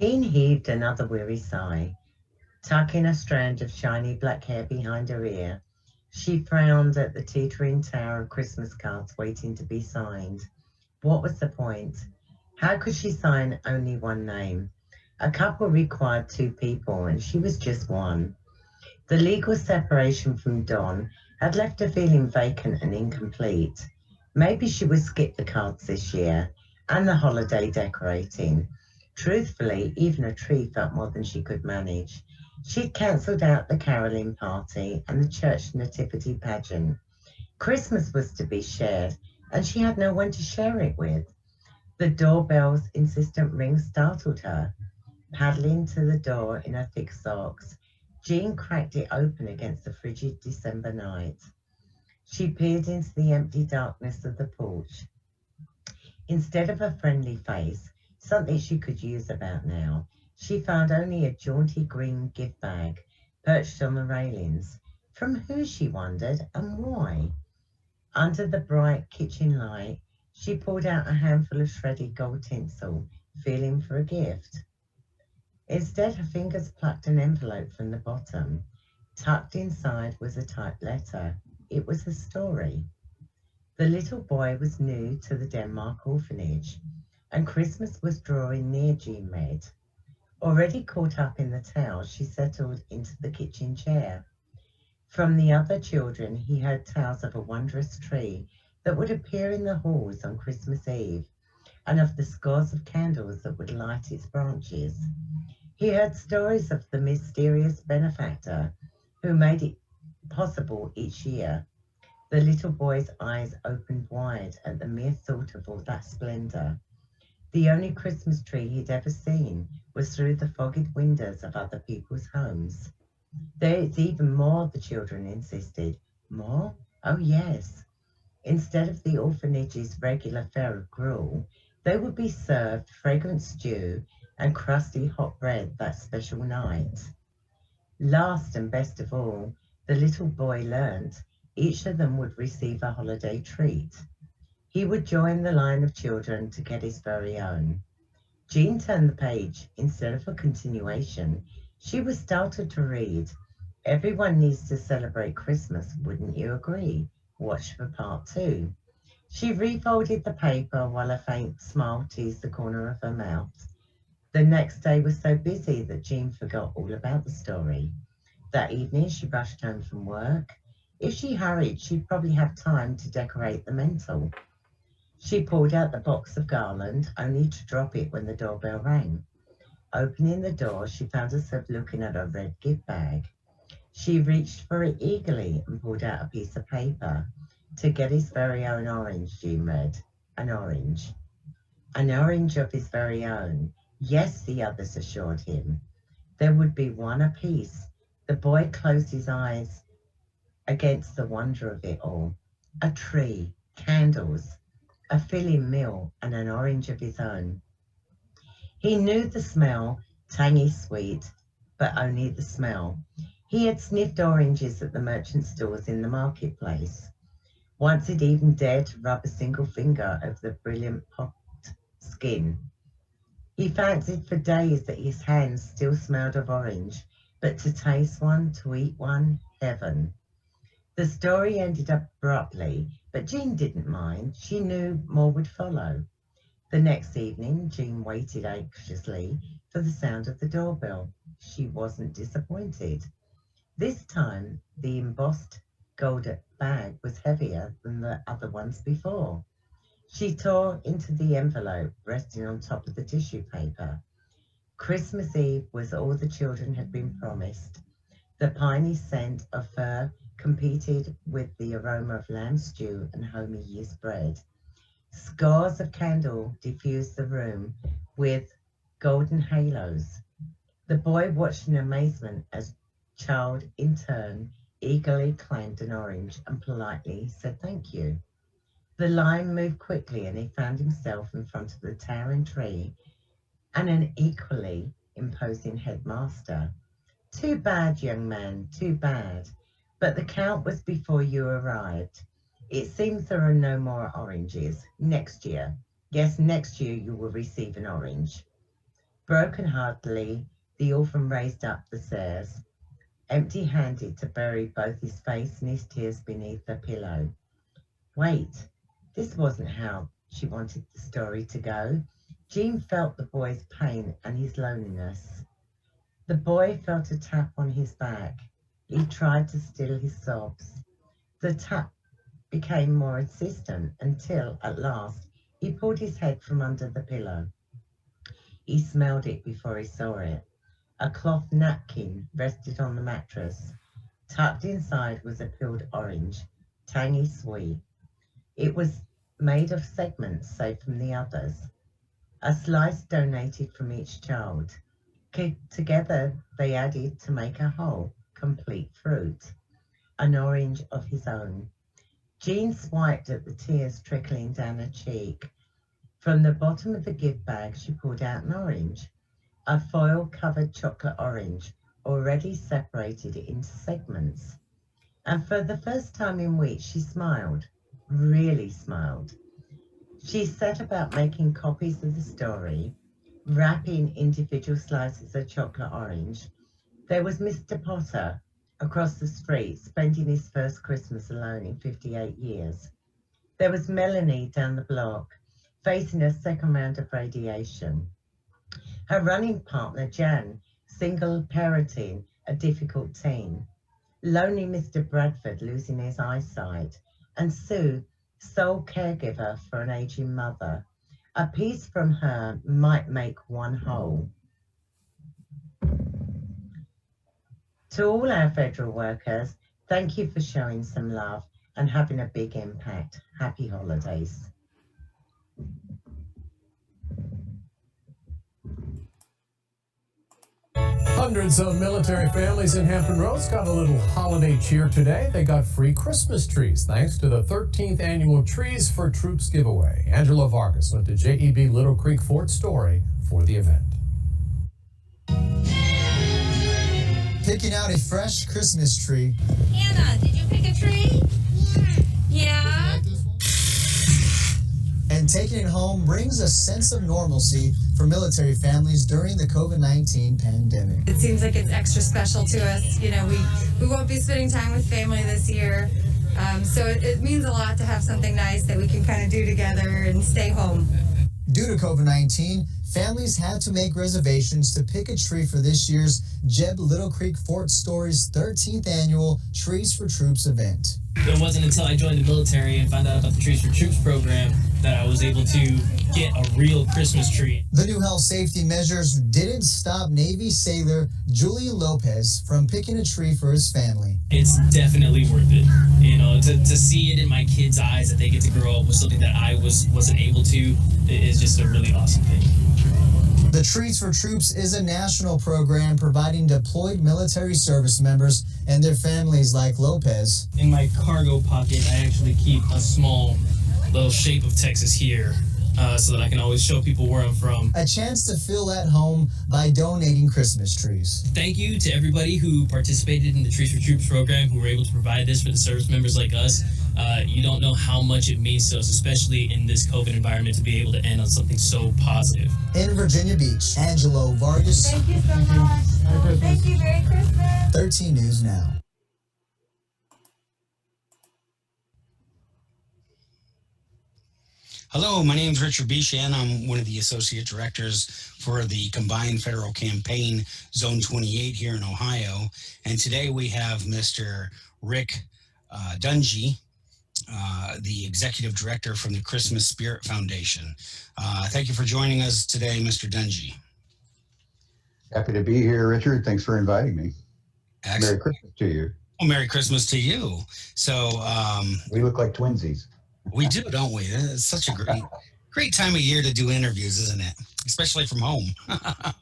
Jean heaved another weary sigh. Tucking a strand of shiny black hair behind her ear, she frowned at the teetering tower of Christmas cards waiting to be signed. What was the point? How could she sign only one name? A couple required two people, and she was just one. The legal separation from Don had left her feeling vacant and incomplete. Maybe she would skip the cards this year and the holiday decorating. Truthfully, even a tree felt more than she could manage. She'd cancelled out the caroling party and the church nativity pageant. Christmas was to be shared, and she had no one to share it with. The doorbell's insistent ring startled her. Paddling to the door in her thick socks, Jean cracked it open against the frigid December night. She peered into the empty darkness of the porch. Instead of a friendly face, something she could use about now, she found only a jaunty green gift bag perched on the railings. From who, she wondered, and why? Under the bright kitchen light, she pulled out a handful of shredded gold tinsel, feeling for a gift. Instead, her fingers plucked an envelope from the bottom. Tucked inside was a typed letter. It was a story. The little boy was new to the Denmark orphanage, and Christmas was drawing near, Jean read. Already caught up in the tale, she settled into the kitchen chair. From the other children, he heard tales of a wondrous tree that would appear in the halls on Christmas Eve, and of the scores of candles that would light its branches. He heard stories of the mysterious benefactor who made it possible each year. The little boy's eyes opened wide at the mere thought of all that splendor. The only Christmas tree he'd ever seen was through the fogged windows of other people's homes. There's even more, the children insisted. More? Oh, yes. Instead of the orphanage's regular fare of gruel, they would be served fragrant stew and crusty hot bread that special night. Last and best of all, the little boy learnt each of them would receive a holiday treat. He would join the line of children to get his very own. Jean turned the page. Instead of a continuation, she was startled to read, "Everyone needs to celebrate Christmas, wouldn't you agree? Watch for part two." She refolded the paper while a faint smile teased the corner of her mouth. The next day was so busy that Jean forgot all about the story. That evening she rushed home from work. If she hurried, she'd probably have time to decorate the mantel. She pulled out the box of garland, only to drop it when the doorbell rang. Opening the door, she found herself looking at a red gift bag. She reached for it eagerly and pulled out a piece of paper. "To get his very own orange," Jean read. An orange. An orange of his very own. Yes, the others assured him. There would be one apiece. The boy closed his eyes against the wonder of it all. A tree, candles, a filling meal, and an orange of his own. He knew the smell, tangy sweet, but only the smell. He had sniffed oranges at the merchant stores in the marketplace. Once he'd even dared to rub a single finger over the brilliant popped skin. He fancied for days that his hands still smelled of orange, but to taste one, to eat one, heaven. The story ended abruptly, but Jean didn't mind. She knew more would follow. The next evening, Jean waited anxiously for the sound of the doorbell. She wasn't disappointed. This time, the embossed gold bag was heavier than the other ones before. She tore into the envelope resting on top of the tissue paper. Christmas Eve was all the children had been promised. The piney scent of fir competed with the aroma of lamb stew and homey yeast bread. Scores of candles diffused the room with golden halos. The boy watched in amazement as child, in turn, eagerly claimed an orange and politely said thank you. The line moved quickly and he found himself in front of the towering tree and an equally imposing headmaster. "Too bad, young man, too bad. But the count was before you arrived. It seems there are no more oranges. Next year. Yes, next year you will receive an orange." Brokenheartedly, the orphan raised up the stairs, empty-handed to bury both his face and his tears beneath the pillow. Wait, this wasn't how she wanted the story to go. Jean felt the boy's pain and his loneliness. The boy felt a tap on his back. He tried to still his sobs. The tap became more insistent until, at last, he pulled his head from under the pillow. He smelled it before he saw it. A cloth napkin rested on the mattress. Tucked inside was a peeled orange, tangy sweet. It was made of segments saved from the others. A slice donated from each child. Together they added to make a whole, complete fruit. An orange of his own. Jean swiped at the tears trickling down her cheek. From the bottom of the gift bag, she pulled out an orange, a foil-covered chocolate orange, already separated into segments. And for the first time in weeks, she smiled, really smiled. She set about making copies of the story, wrapping individual slices of chocolate orange. There was Mr. Potter across the street, spending his first Christmas alone in 58 years. There was Melanie down the block, facing her second round of radiation. Her running partner, Jan, single parenting a difficult teen. Lonely Mr. Bradford losing his eyesight. And Sue, sole caregiver for an aging mother. A piece from her might make one whole. To all our federal workers, thank you for showing some love and having a big impact. Happy holidays. Hundreds of military families in Hampton Roads got a little holiday cheer today. They got free Christmas trees thanks to the 13th annual Trees for Troops giveaway. Angela Vargas went to JEB Little Creek Fort Story for the event. Picking out a fresh Christmas tree. Anna, did you pick a tree? Yeah. And taking it home brings a sense of normalcy for military families during the COVID-19 pandemic. It seems like it's extra special to us. You know, we won't be spending time with family this year. So it means a lot to have something nice that we can kind of do together and stay home. Due to COVID-19, families had to make reservations to pick a tree for this year's Jeb Little Creek Fort Story's 13th annual Trees for Troops event. It wasn't until I joined the military and found out about the Trees for Troops program that I was able to get a real Christmas tree. The new health safety measures didn't stop Navy sailor Julian Lopez from picking a tree for his family. It's definitely worth it. You know, to see it in my kids' eyes that they get to grow up with something that I wasn't able to is just a really awesome thing. The Trees for Troops is a national program providing deployed military service members and their families like Lopez. In my cargo pocket, I actually keep a small little shape of Texas here so that I can always show people where I'm from. A chance to feel at home by donating Christmas trees. Thank you to everybody who participated in the Trees for Troops program, who were able to provide this for the service members like us. You don't know how much it means to us, especially in this COVID environment, to be able to end on something so positive. In Virginia Beach, Angelo Vargas. Thank you so much. Thank you. Merry Christmas. 13 News Now. Hello, my name is Richard Bishan. I'm one of the associate directors for the Combined Federal Campaign Zone 28 here in Ohio. And today we have Mr. Rick Dungy, the executive director from the Christmas Spirit Foundation. Thank you for joining us today, Mr. Dungy. Happy to be here, Richard. Thanks for inviting me. Excellent. Merry Christmas to you. Well, Merry Christmas to you. So we look like twinsies. We do, don't we? It's such a great time of year to do interviews, isn't it? Especially from home.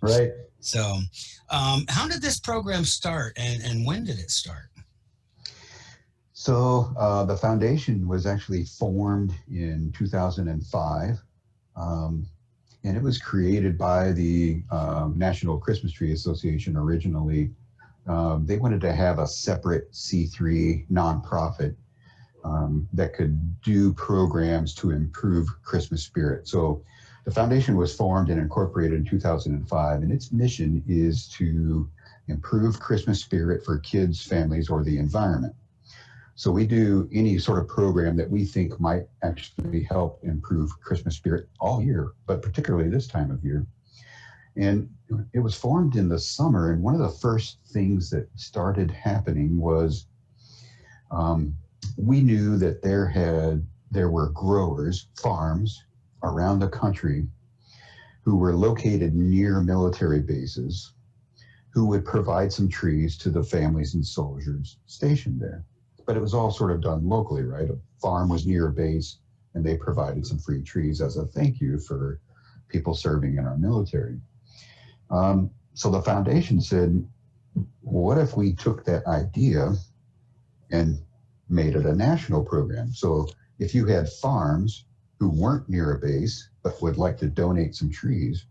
Right. So how did this program start and when did it start? So the foundation was actually formed in 2005. And it was created by the National Christmas Tree Association originally. They wanted to have a separate C3 nonprofit that could do programs to improve Christmas spirit. So The foundation was formed and incorporated in 2005, and its mission is to improve Christmas spirit for kids, families, or the environment. So we do any sort of program that we think might actually help improve Christmas spirit all year, but particularly this time of year. And it was formed in the summer, and one of the first things that started happening was we knew that there were growers, farms around the country who were located near military bases who would provide some trees to the families and soldiers stationed there. But it was all sort of done locally, right? A farm was near a base, and they provided some free trees as a thank you for people serving in our military. So the foundation said, what if we took that idea and made it a national program? So if you had farms who weren't near a base but would like to donate some trees,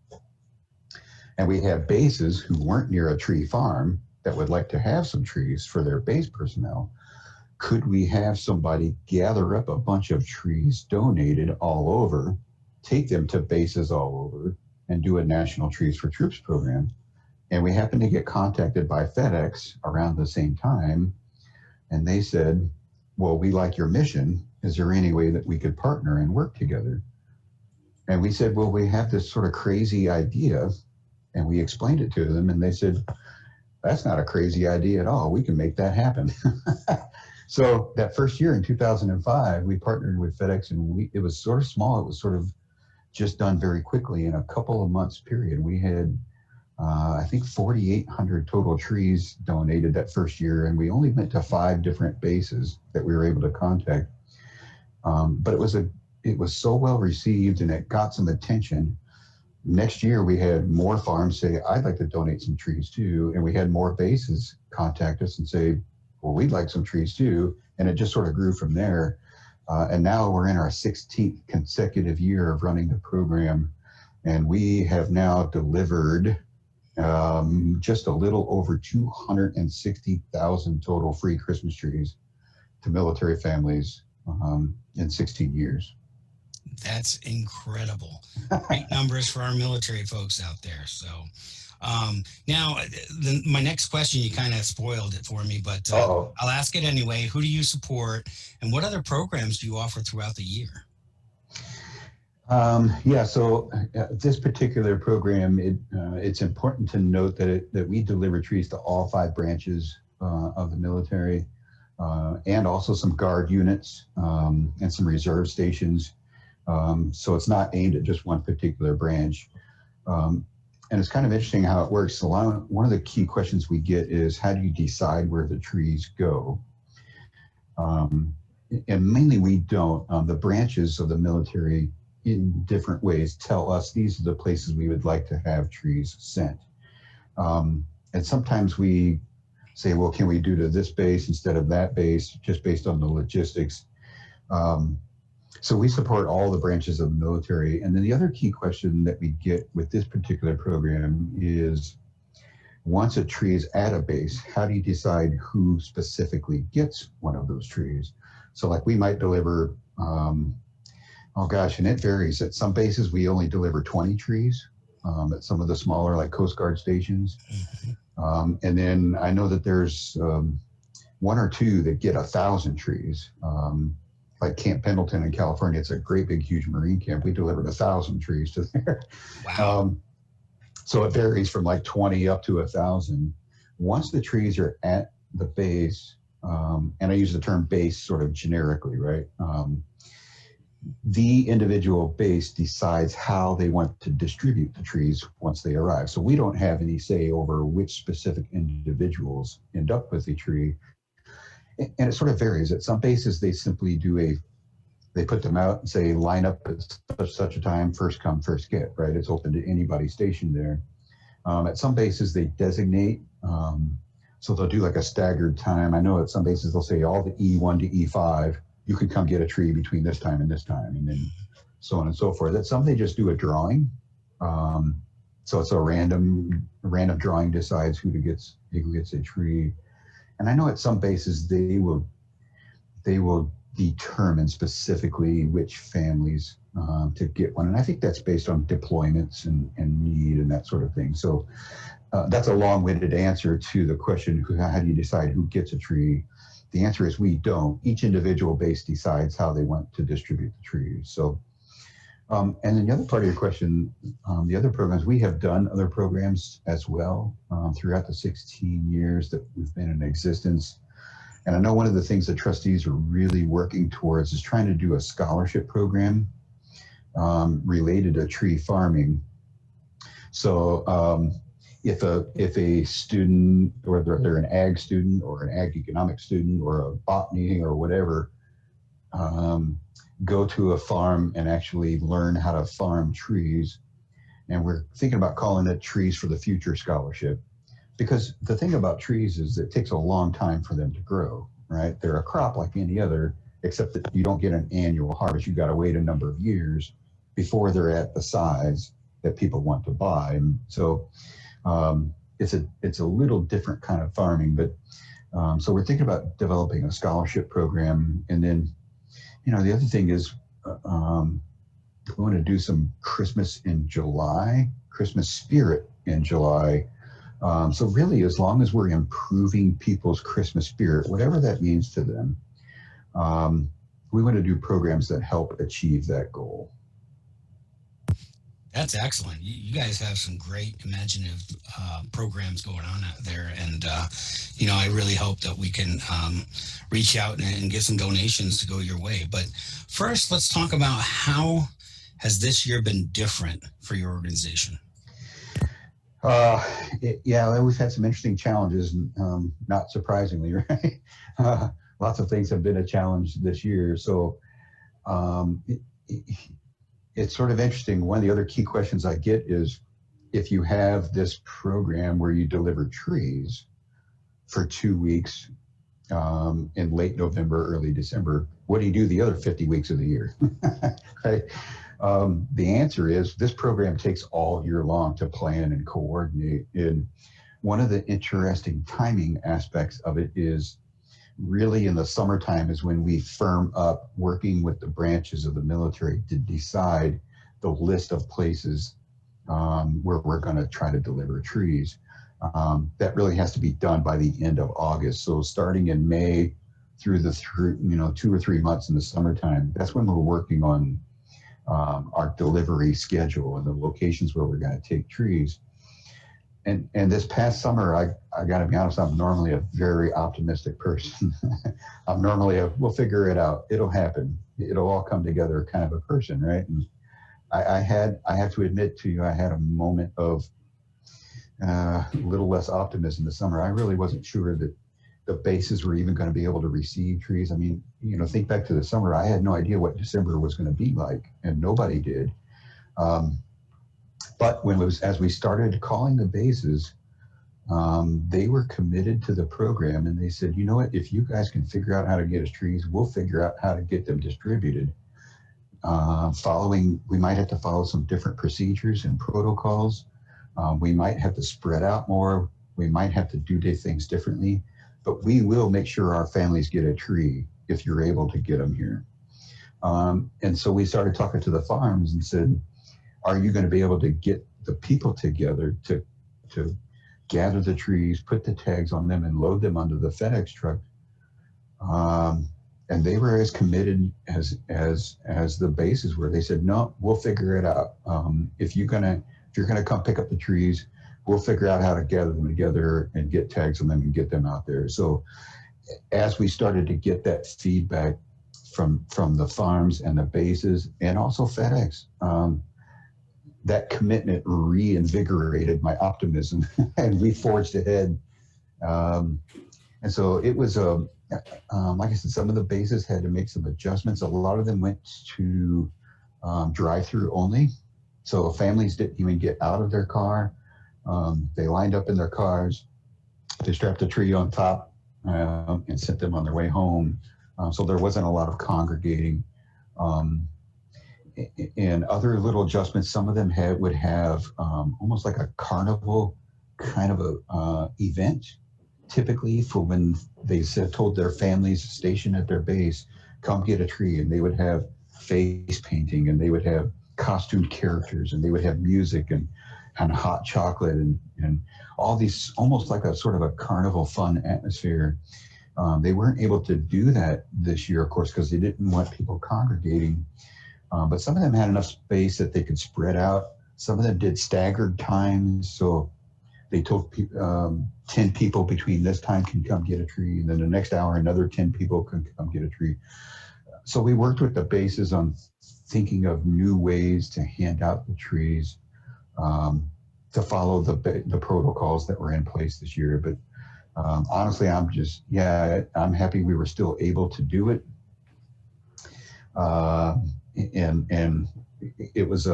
and we have bases who weren't near a tree farm that would like to have some trees for their base personnel, could we have somebody gather up a bunch of trees donated all over, take them to bases all over, and do a National Trees for Troops program? And we happened to get contacted by FedEx around the same time, and they said, well, we like your mission. Is there any way that we could partner and work together? And we said, well, we have this sort of crazy idea, and we explained it to them, and they said, that's not a crazy idea at all. We can make that happen. So that first year in 2005, we partnered with FedEx, and it was sort of small. It was sort of just done very quickly in a couple of months period. We had, I think, 4,800 total trees donated that first year, and we only went to 5 different bases that we were able to contact. But it was so well received, and it got some attention. Next year, we had more farms say, I'd like to donate some trees too. And we had more bases contact us and say, well, we'd like some trees too. And it just sort of grew from there. And now we're in our 16th consecutive year of running the program. And we have now delivered just a little over 260,000 total free Christmas trees to military families in 16 years. That's incredible. Great numbers for our military folks out there. So now my next question, you kind of spoiled it for me, but I'll ask it anyway. Who do you support, and what other programs do you offer throughout the year? So this particular program, it's important to note that we deliver trees to all 5 branches of the military, and also some guard units and some reserve stations. So it's not aimed at just one particular branch. And it's kind of interesting how it works. So one of the key questions we get is, how do you decide where the trees go? And mainly we don't. The branches of the military in different ways tell us these are the places we would like to have trees sent. And sometimes we say, well, can we do to this base instead of that base, just based on the logistics? So we support all the branches of the military. And then the other key question that we get with this particular program is, once a tree is at a base, how do you decide who specifically gets one of those trees? So like we might deliver, and it varies. At some bases, we only deliver 20 trees. At some of the smaller, like Coast Guard stations. And then I know that there's 1 or 2 that get 1,000 trees. Like Camp Pendleton in California, it's a great big huge Marine camp. We delivered 1,000 trees to there. Wow. So it varies from like 20 up to 1,000. Once the trees are at the base, and I use the term base sort of generically, right? The individual base decides how they want to distribute the trees once they arrive. So we don't have any say over which specific individuals end up with a tree. And it sort of varies. At some bases, they simply they put them out and say, line up at such a time, first come, first get, right? It's open to anybody stationed there. At some bases, they designate, so they'll do like a staggered time. I know at some bases, they'll say all the E1 to E5, you can come get a tree between this time and this time, and then so on and so forth. At some, they just do a drawing. So it's a random drawing decides who gets a tree. And I know at some bases they will determine specifically which families to get one. And I think that's based on deployments and need and that sort of thing. So that's a long-winded answer to the question, how do you decide who gets a tree? The answer is we don't. Each individual base decides how they want to distribute the trees. So, and then the other part of your question, the other programs, we have done other programs as well throughout the 16 years that we've been in existence. And I know one of the things the trustees are really working towards is trying to do a scholarship program related to tree farming. So if a student, whether they're an ag student or an ag economic student or a botany or whatever, go to a farm and actually learn how to farm trees. And we're thinking about calling it Trees for the Future Scholarship, because the thing about trees is it takes a long time for them to grow, right? They're a crop like any other, except that you don't get an annual harvest. You got to wait a number of years before they're at the size that people want to buy. And so it's a little different kind of farming, but so we're thinking about developing a scholarship program. And then, you know, the other thing is we want to do some Christmas in July, Christmas spirit in July. So really, as long as we're improving people's Christmas spirit, whatever that means to them, we want to do programs that help achieve that goal. That's excellent. You guys have some great imaginative programs going on out there. And, you know, I really hope that we can reach out and get some donations to go your way. But first, let's talk about how has this year been different for your organization? Yeah, we've had some interesting challenges, not surprisingly, right? Lots of things have been a challenge this year. So it's sort of interesting. One of the other key questions I get is, if you have this program where you deliver trees for 2 weeks in late November, early December, what do you do the other 50 weeks of the year? Right? The answer is this program takes all year long to plan and coordinate. And one of the interesting timing aspects of it is really in the summertime is when we firm up working with the branches of the military to decide the list of places where we're going to try to deliver trees. That really has to be done by the end of August. So starting in May through 2 or 3 months in the summertime, that's when we're working on our delivery schedule and the locations where we're going to take trees. And this past summer, I got to be honest, I'm normally a very optimistic person. I'm normally we'll figure it out. It'll happen. It'll all come together kind of a person, right? And I have to admit to you, I had a moment of a little less optimism this summer. I really wasn't sure that the bases were even going to be able to receive trees. I mean, you know, think back to the summer. I had no idea what December was going to be like, and nobody did. But as we started calling the bases, they were committed to the program, and they said, you know what, if you guys can figure out how to get us trees, we'll figure out how to get them distributed. We might have to follow some different procedures and protocols. We might have to spread out more. We might have to do things differently, but we will make sure our families get a tree if you're able to get them here. And so we started talking to the farms and said, are you going to be able to get the people together to gather the trees, put the tags on them, and load them onto the FedEx truck? And they were as committed as the bases were. They said, no, we'll figure it out. If you're gonna come pick up the trees, we'll figure out how to gather them together and get tags on them and get them out there. So as we started to get that feedback from the farms and the bases and also FedEx, that commitment reinvigorated my optimism, and we forged ahead. And so it was like I said, some of the bases had to make some adjustments. A lot of them went to drive-through only. So families didn't even get out of their car. They lined up in their cars. They strapped a tree on top and sent them on their way home. So there wasn't a lot of congregating. And other little adjustments, some of them would have almost like a carnival kind of a event, typically for when they told their families stationed at their base, come get a tree, and they would have face painting, and they would have costumed characters, and they would have music and hot chocolate and all these, almost like a sort of a carnival fun atmosphere. They weren't able to do that this year, of course, because they didn't want people congregating. But some of them had enough space that they could spread out. Some of them did staggered times. So they told 10 people between this time can come get a tree. And then the next hour, another 10 people can come get a tree. So we worked with the bases on thinking of new ways to hand out the trees, to follow the protocols that were in place this year. But honestly, I'm happy we were still able to do it. And it was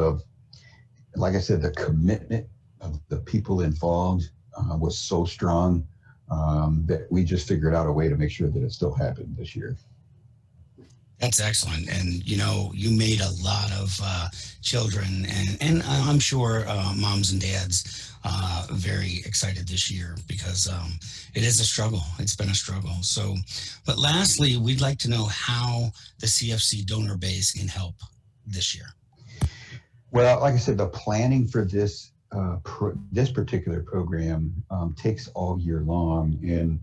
like I said, the commitment of the people involved was so strong that we just figured out a way to make sure that it still happened this year. That's excellent. And, you know, you made a lot of children and I'm sure moms and dads very excited this year because it is a struggle. It's been a struggle. So, but lastly, we'd like to know how the CFC donor base can help this year. Well, like I said, the planning for this this particular program takes all year long, and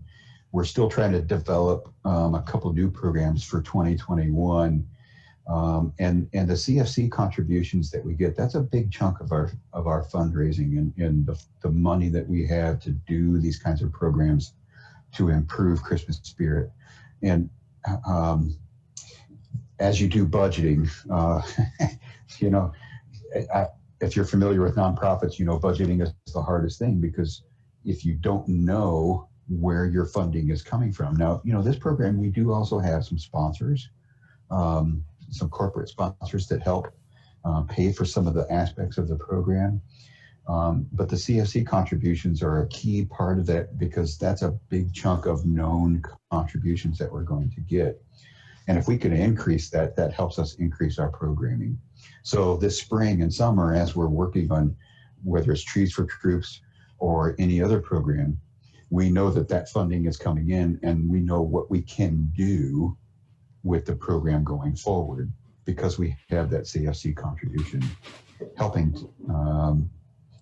we're still trying to develop a couple new programs for 2021. And the CFC contributions that we get, that's a big chunk of our fundraising and the money that we have to do these kinds of programs to improve Christmas spirit. And as you do budgeting, you know, if you're familiar with nonprofits, you know, budgeting is the hardest thing, because if you don't know where your funding is coming from. Now, you know, this program, we do also have some sponsors, some corporate sponsors that help pay for some of the aspects of the program. But the CFC contributions are a key part of that, because that's a big chunk of known contributions that we're going to get. And if we can increase that, that helps us increase our programming. So this spring and summer, as we're working on whether it's Trees for Troops or any other program, we know that that funding is coming in, and we know what we can do with the program going forward, because we have that CFC contribution helping,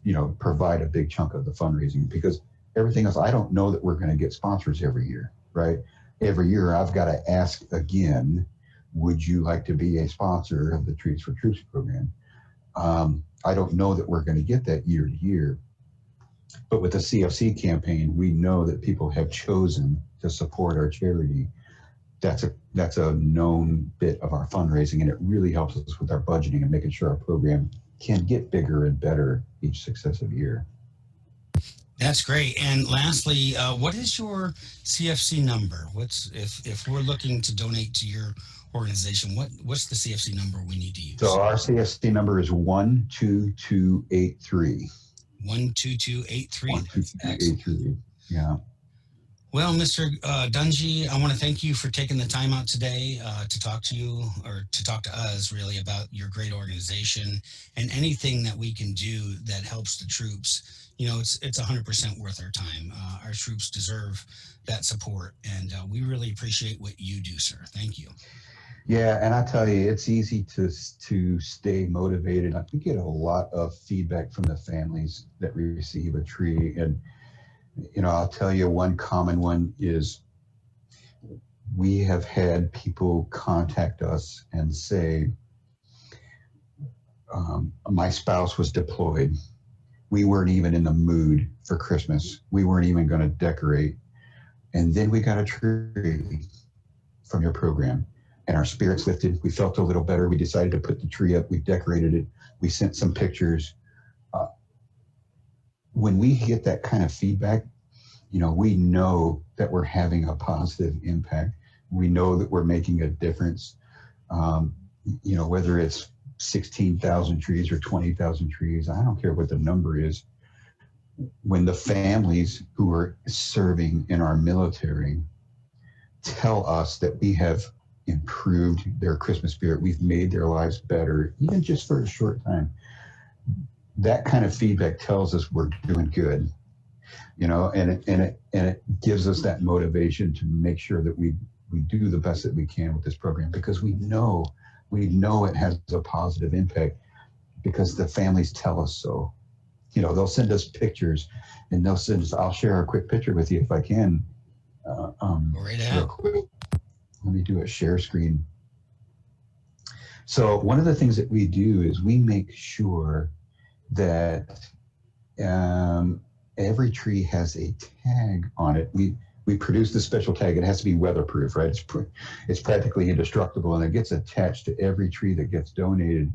you know, provide a big chunk of the fundraising. Because everything else, I don't know that we're going to get sponsors every year, right? Every year I've got to ask again, would you like to be a sponsor of the Trees for Troops program? I don't know that we're going to get that year to year. But with the CFC campaign, we know that people have chosen to support our charity. That's a known bit of our fundraising, and it really helps us with our budgeting and making sure our program can get bigger and better each successive year. That's great. And lastly, what is your CFC number? What's if we're looking to donate to your organization, what's the CFC number we need to use? So our CFC number is 12283. 12283. 12283. Yeah. Well, Mr. Dungy, I want to thank you for taking the time out today to talk to you, or to talk to us really, about your great organization and anything that we can do that helps the troops. You know, it's 100% worth our time. Our troops deserve that support, and we really appreciate what you do, sir. Thank you. Yeah, and I tell you, it's easy to stay motivated. We get a lot of feedback from the families that receive a tree, and you know, I'll tell you one common one is we have had people contact us and say, my spouse was deployed. We weren't even in the mood for Christmas. We weren't even going to decorate. And then we got a tree from your program, and our spirits lifted. We felt a little better. We decided to put the tree up. We decorated it. We sent some pictures. When we get that kind of feedback, you know, we know that we're having a positive impact. We know that we're making a difference. You know, whether it's 16,000 trees or 20,000 trees, I don't care what the number is. When the families who are serving in our military tell us that we have improved their Christmas spirit, we've made their lives better, even just for a short time, that kind of feedback tells us we're doing good, you know, and it gives us that motivation to make sure that we we do the best that we can with this program because we know it has a positive impact because the families tell us so. You know, they'll send us pictures and they'll send us, I'll share a quick picture with you if I can. Right ahead. Real quick. Let me do a share screen. So one of the things that we do is we make sure that every tree has a tag on it. We produce the special tag. It has to be weatherproof, right? It's practically indestructible, and it gets attached to every tree that gets donated.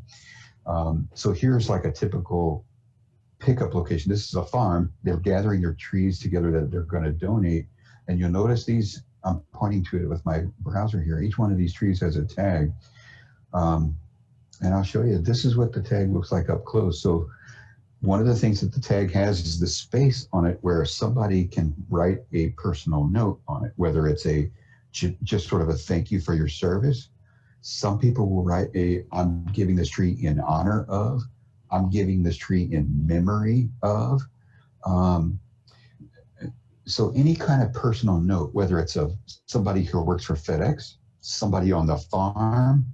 So here's like a typical pickup location. This is a farm. They're gathering their trees together that they're going to donate. And you'll notice these, I'm pointing to it with my browser here. Each one of these trees has a tag. And I'll show you, this is what the tag looks like up close. So one of the things that the tag has is the space on it where somebody can write a personal note on it, whether it's just sort of a thank you for your service. Some people will write I'm giving this tree in honor of, I'm giving this tree in memory of. So any kind of personal note, whether it's somebody who works for FedEx, somebody on the farm,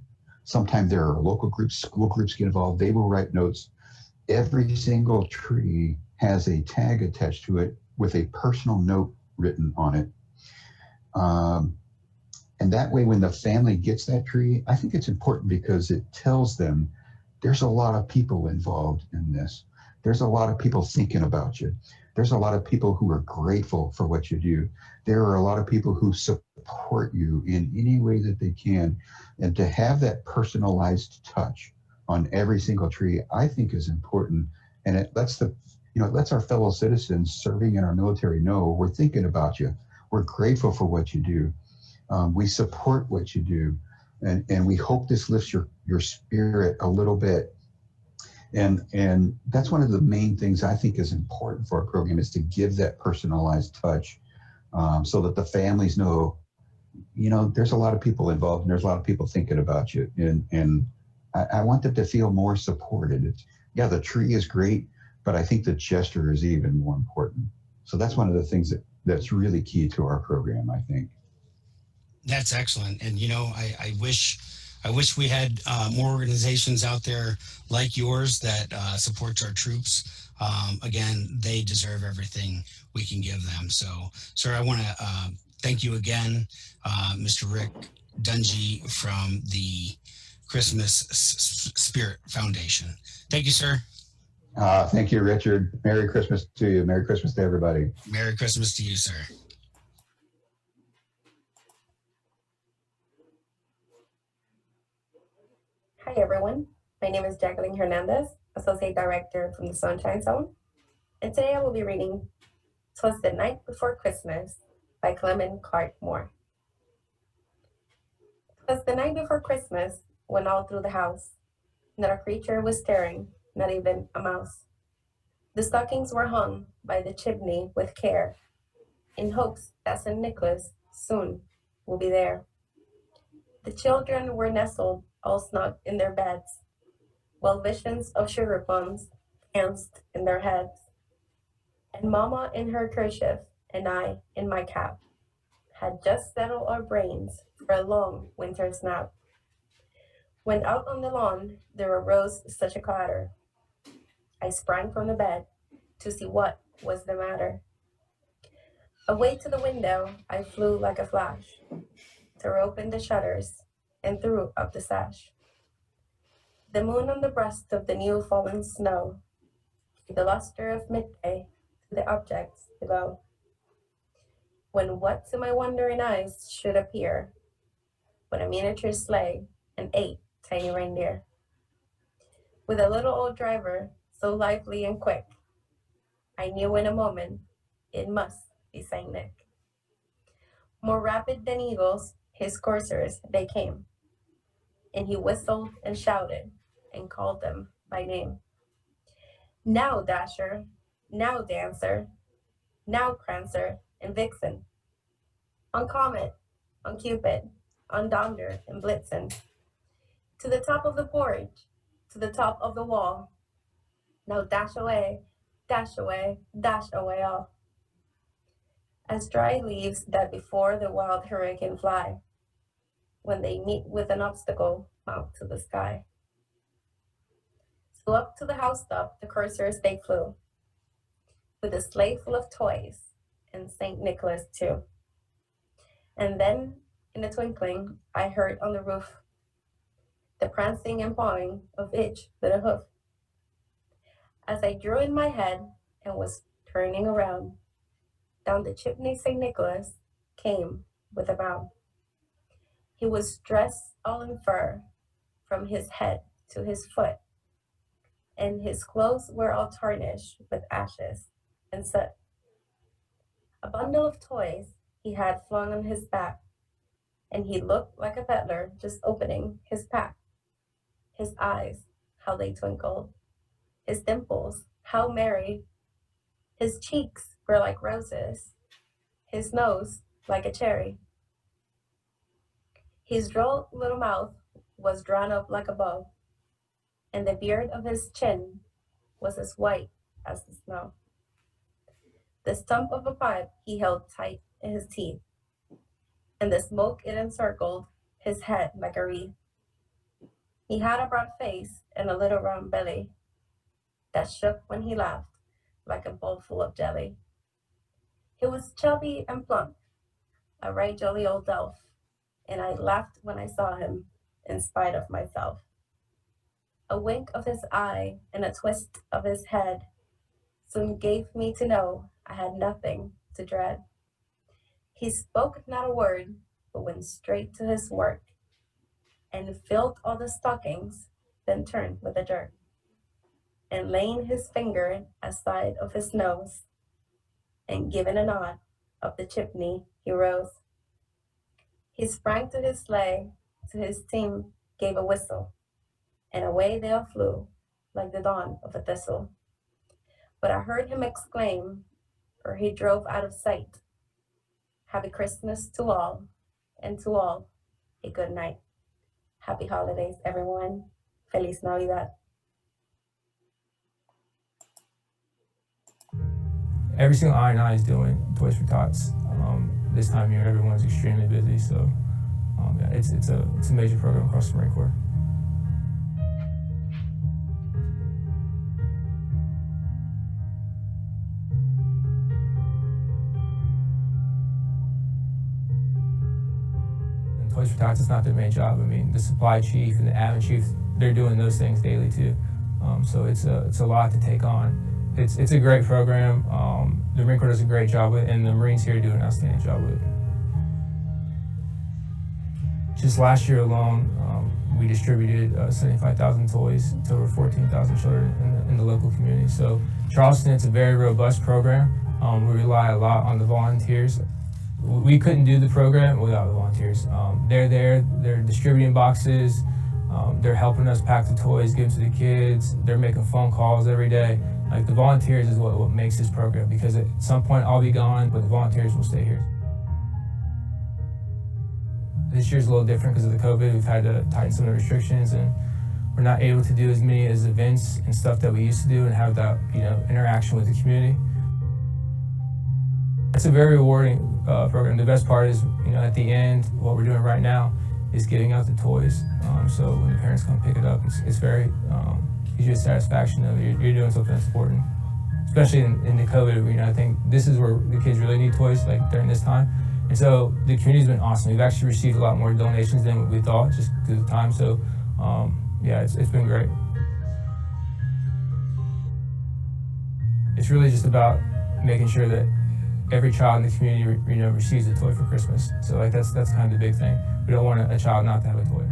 sometimes there are local groups, school groups get involved, they will write notes. Every single tree has a tag attached to it with a personal note written on it. And that way, when the family gets that tree, I think it's important because it tells them there's a lot of people involved in this. There's a lot of people thinking about you. There's a lot of people who are grateful for what you do. There are a lot of people who support you in any way that they can. And to have that personalized touch on every single tree, I think is important. And it lets it lets our fellow citizens serving in our military know we're thinking about you. We're grateful for what you do. We support what you do. And we hope this lifts your spirit a little bit. And that's one of the main things I think is important for our program is to give that personalized touch so that the families know, there's a lot of people involved and there's a lot of people thinking about you. And I want them to feel more supported. The tree is great, but I think the gesture is even more important. So that's one of the things that's really key to our program, I think. That's excellent. And, I wish we had more organizations out there like yours that supports our troops. Again, they deserve everything we can give them. So, sir, I want to thank you again, Mr. Rick Dungy from the Christmas Spirit Foundation. Thank you, sir. Thank you, Richard. Merry Christmas to you. Merry Christmas to everybody. Merry Christmas to you, sir. Hi everyone, my name is Jacqueline Hernandez, Associate Director from the Sunshine Zone, and today I will be reading "'Twas the Night Before Christmas" by Clement Clark Moore. 'Twas the night before Christmas, when all through the house not a creature was stirring, not even a mouse. The stockings were hung by the chimney with care, in hopes that St. Nicholas soon will be there. The children were nestled all snug in their beds, while visions of sugar plums danced in their heads. And Mamma in her kerchief, and I in my cap, had just settled our brains for a long winter's nap. When out on the lawn there arose such a clatter, I sprang from the bed to see what was the matter. Away to the window I flew like a flash, tore open the shutters, and threw up the sash. The moon on the breast of the new fallen snow gave the luster of midday to the objects below. When what to my wondering eyes should appear, but a miniature sleigh and 8 tiny reindeer, with a little old driver so lively and quick, I knew in a moment it must be Saint Nick. More rapid than eagles, his coursers they came, and he whistled and shouted and called them by name. Now Dasher, now Dancer, now Prancer and Vixen, on Comet, on Cupid, on Donder and Blitzen, to the top of the porch, to the top of the wall. Now dash away, dash away, dash away all. As dry leaves that before the wild hurricane fly, when they meet with an obstacle, mount to the sky. So up to the housetop the coursers they flew, with a sleigh full of toys, and St. Nicholas too. And then, in a twinkling, I heard on the roof the prancing and pawing of each little hoof. As I drew in my head and was turning around, down the chimney St. Nicholas came with a bound. He was dressed all in fur, from his head to his foot, and his clothes were all tarnished with ashes and soot. A bundle of toys he had flung on his back, and he looked like a peddler just opening his pack. His eyes, how they twinkled, his dimples, how merry. His cheeks were like roses, his nose like a cherry. His droll little mouth was drawn up like a bow, and the beard of his chin was as white as the snow. The stump of a pipe he held tight in his teeth, and the smoke it encircled his head like a wreath. He had a broad face and a little round belly that shook when he laughed like a bowl full of jelly. He was chubby and plump, a right jolly old elf, and I laughed when I saw him in spite of myself. A wink of his eye and a twist of his head soon gave me to know I had nothing to dread. He spoke not a word, but went straight to his work, and filled all the stockings, then turned with a jerk, and laying his finger aside of his nose, and giving a nod up the chimney, he rose. He sprang to his sleigh, to his team gave a whistle, and away they all flew like the dawn of a thistle. But I heard him exclaim, or he drove out of sight, "Happy Christmas to all, and to all a good night. Happy holidays, everyone. Feliz Navidad." Every single I&I is doing Toys for Tots. This time of year, everyone's extremely busy, so yeah, it's a major program across the Marine Corps. And Toys for Tots is not their main job. I mean, the supply chief and the admin chief, they're doing those things daily too. So it's a lot to take on. It's a great program. The Marine Corps does a great job with it, and the Marines here do an outstanding job with it. Just last year alone, we distributed 75,000 toys to over 14,000 children in the local community. So Charleston, it's a very robust program. We rely a lot on the volunteers. We couldn't do the program without the volunteers. They're there, they're distributing boxes, they're helping us pack the toys, give them to the kids, they're making phone calls every day. Like, the volunteers is what makes this program, because at some point I'll be gone, but the volunteers will stay here. This year's a little different because of the COVID. We've had to tighten some of the restrictions, and we're not able to do as many as events and stuff that we used to do and have that, interaction with the community. It's a very rewarding program. The best part is, at the end, what we're doing right now is giving out the toys. So when the parents come pick it up, it's very, gives you a satisfaction of you're doing something that's important. Especially in the COVID, I think this is where the kids really need toys, like during this time. And so the community's been awesome. We've actually received a lot more donations than what we thought, just because of time. So yeah, it's been great. It's really just about making sure that every child in the community, receives a toy for Christmas. So that's kind of the big thing. We don't want a child not to have a toy.